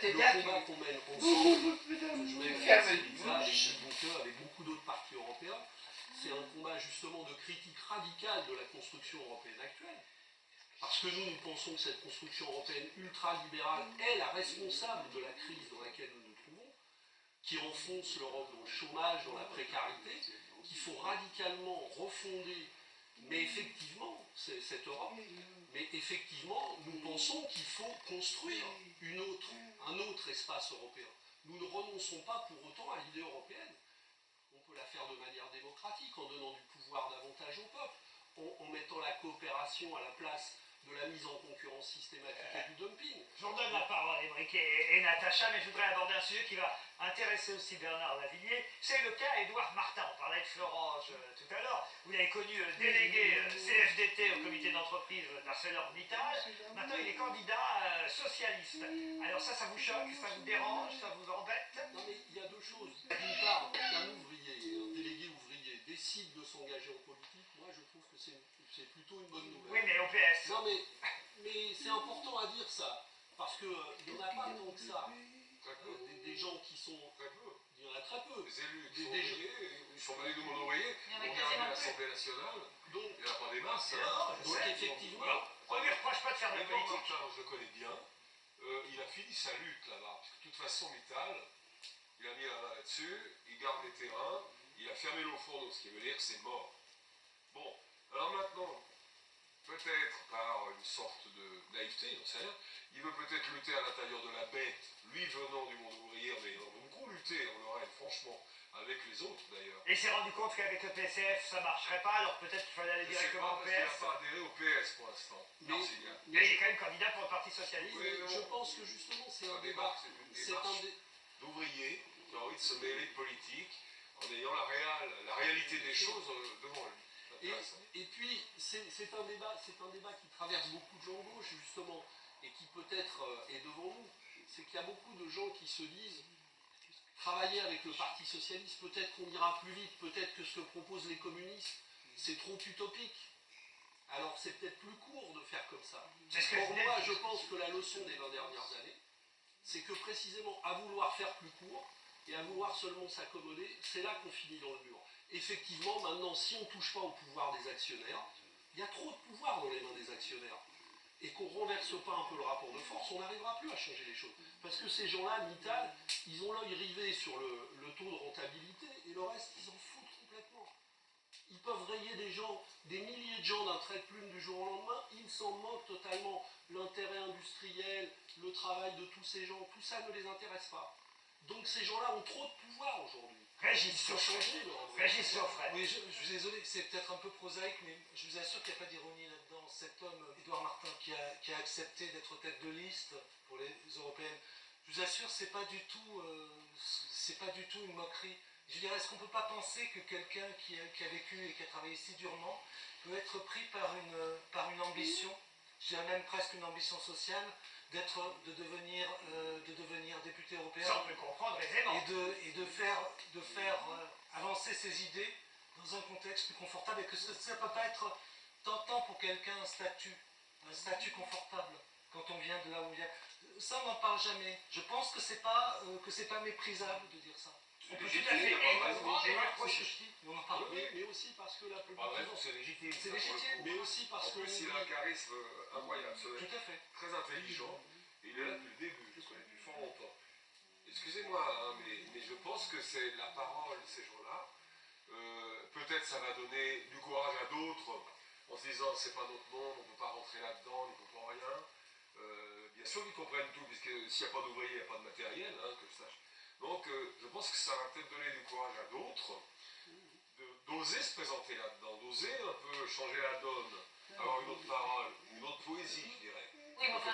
le combat qu'on mène ensemble, je mets avec Juncker, avec beaucoup d'autres partis européens, c'est un combat justement de critique radicale de la construction européenne actuelle. Parce que nous pensons que cette construction européenne ultralibérale est la responsable de la crise dans laquelle nous nous trouvons, qui enfonce l'Europe dans le chômage, dans la précarité, qu'il faut radicalement refonder, mais effectivement, cette Europe. Mais effectivement, nous pensons qu'il faut construire un autre espace européen. Nous ne renonçons pas pour autant à l'idée européenne. On peut la faire de manière démocratique, en donnant du pouvoir davantage au peuple, en mettant la coopération à la place de la mise en concurrence systématique et du dumping. Je vous donne la parole, Émeric et Natacha, mais je voudrais aborder un sujet qui va intéresser aussi Bernard Lavilliers. C'est le cas Édouard Martin. On parlait de Florange tout à l'heure. Vous l'avez connu délégué CFDT au comité d'entreprise d'ArcelorMittal. Maintenant, il est candidat socialiste. Alors ça vous choque, ça vous dérange, ça vous embête? Non, mais il y a deux choses. D'une part, qu'un ouvrier, un délégué ouvrier décide de s'engager en politique, moi je trouve que c'est plutôt une bonne nouvelle. Oui, mais au PS. Non, mais c'est important à dire ça, parce qu'il n'y en a pas tant que ça. Des gens qui sont... Très peu. Il y en a très peu. Les élus qui sont ouvriers, ils sont venus du monde ouvrier, on regarde l'Assemblée nationale, Donc, il n'y en a pas des masses. donc effectivement... On ne lui reproche pas de faire de la Edouard politique. Martin, je le connais bien, il a fini sa lutte là-bas, parce que de toute façon, Mittal, il a mis la main là-dessus, il garde les terrains, il a fermé l'eau fourneau, ce qui veut dire que c'est mort. Bon, alors maintenant, peut-être par une sorte de naïveté, j'en sais rien, il veut peut-être lutter à l'intérieur de la bête, lui venant du monde ouvrier, mais on veut beaucoup lutter en Lorraine, franchement, avec les autres d'ailleurs. Et il s'est rendu compte qu'avec le PCF, ça ne marcherait pas, alors peut-être qu'il fallait aller Je ne sais directement pas, au parce qu'il n'a PS. pas adhéré au PS pour l'instant. Mais- Mais il est quand même candidat pour le Parti Socialiste. Oui, Je pense que justement c'est un un débat. débat, c'est une C'est un démarche dé- d'ouvrier qui a envie de se mêler de politique en ayant la réalité des choses devant lui. C'est intéressant. Et puis, c'est un débat qui traverse beaucoup de gens de gauche, justement, et qui peut-être est devant nous. C'est qu'il y a beaucoup de gens qui se disent, travailler avec le Parti Socialiste, peut-être qu'on ira plus vite, peut-être que ce que proposent les communistes, c'est trop utopique. Alors c'est peut-être plus court de faire comme ça. C'est ce que Pour je moi, disais. je pense que la leçon des 20 dernières années, c'est que précisément à vouloir faire plus court et à vouloir seulement s'accommoder, c'est là qu'on finit dans le mur. Effectivement, maintenant, si on ne touche pas au pouvoir des actionnaires, il y a trop de pouvoir dans les mains des actionnaires. Et qu'on ne renverse pas un peu le rapport de force, on n'arrivera plus à changer les choses. Parce que ces gens-là, Mittal, ils ont l'œil rivé sur le taux de rentabilité, et le reste, ils en foutent complètement. Ils peuvent rayer des milliers de gens d'un trait de plume du jour au lendemain, ils s'en moquent totalement. L'intérêt industriel, le travail de tous ces gens, tout ça ne les intéresse pas. Donc ces gens-là ont trop de pouvoir aujourd'hui. Régis Il faut changer leur Régis Geoffrey. Oui, je suis désolé, c'est peut-être un peu prosaïque, mais je vous assure qu'il n'y a pas d'ironie là-dedans. Cet homme, Édouard Martin, qui a accepté d'être tête de liste pour les européennes, je vous assure, c'est pas du tout une moquerie. Je dirais, est-ce qu'on ne peut pas penser que quelqu'un qui a vécu et qui a travaillé si durement peut être pris par une ambition, je dirais même presque une ambition sociale, de devenir député européen Ça, on peut comprendre aisément. et de faire avancer ses idées dans un contexte plus confortable, et que ça ne peut pas être tentant pour quelqu'un un statut confortable quand on vient de là où on vient. Ça, on n'en parle jamais. Je pense que c'est pas méprisable de dire ça. On peut tout à fait comprendre et reprocher. Mais on en parle. Mais aussi parce que la Pas plupart raison, c'est légitime. C'est ça, pour le légitime. coup. mais aussi parce En que plus, il a un charisme incroyable, Tout à fait. très intelligent. Et il est là depuis le début, je le connais depuis fort longtemps. Excusez-moi, hein, mais je pense que c'est la parole de ces gens-là. Peut-être ça va donner du courage à d'autres en se disant c'est pas notre monde, on ne peut pas rentrer là-dedans, on ne comprend rien. Bien sûr qu'ils comprennent tout, puisque s'il n'y a pas d'ouvriers, il n'y a pas de matériel, hein, que je sache. Donc je pense que ça va peut-être donner du courage à d'autres d'oser se présenter là-dedans, d'oser un peu changer la donne, avoir une autre parole, une autre poésie, je dirais. Oui, mais enfin,